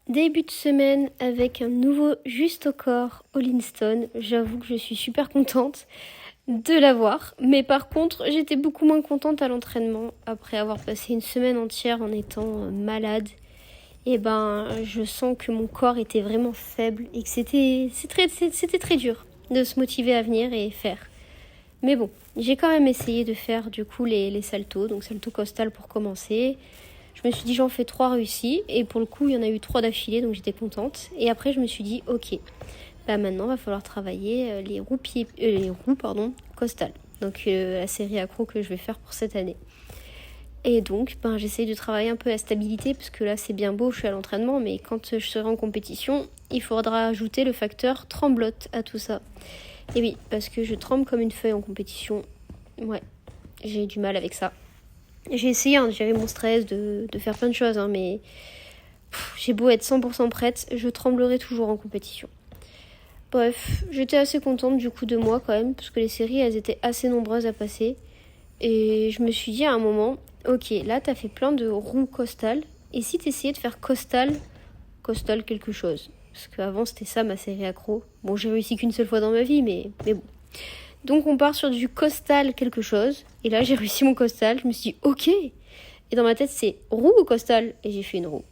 Début de semaine avec un nouveau Juste au corps All in Stone. J'avoue que je suis super contente de l'avoir. Mais par contre, j'étais beaucoup moins contente à l'entraînement après avoir passé une semaine entière en étant malade. Et je sens que mon corps était vraiment faible et que c'était très dur de se motiver à venir et faire. Mais bon, j'ai quand même essayé de faire du coup les saltos, donc salto costal pour commencer. Je me suis dit j'en fais 3 réussis et pour le coup il y en a eu 3 d'affilée donc j'étais contente. Et après je me suis dit ok, maintenant va falloir travailler les roues costales. Donc la série accro que je vais faire pour cette année. Et donc j'essaye de travailler un peu la stabilité parce que là c'est bien beau, je suis à l'entraînement, mais quand je serai en compétition, il faudra ajouter le facteur tremblote à tout ça. Et oui, parce que je tremble comme une feuille en compétition. Ouais, j'ai du mal avec ça. J'ai essayé de gérer mon stress, de faire plein de choses, mais j'ai beau être 100% prête, je tremblerai toujours en compétition. Bref, j'étais assez contente du coup de moi quand même, parce que les séries, elles étaient assez nombreuses à passer. Et je me suis dit à un moment, ok, là t'as fait plein de roues costales, et si t'essayais de faire costal quelque chose. Parce qu'avant c'était ça ma série accro. Bon, j'ai réussi qu'une seule fois dans ma vie, mais bon. Donc on part sur du costal quelque chose. Et là j'ai réussi mon costal. Je me suis dit ok. Et dans ma tête c'est roue ou costal. Et j'ai fait une roue.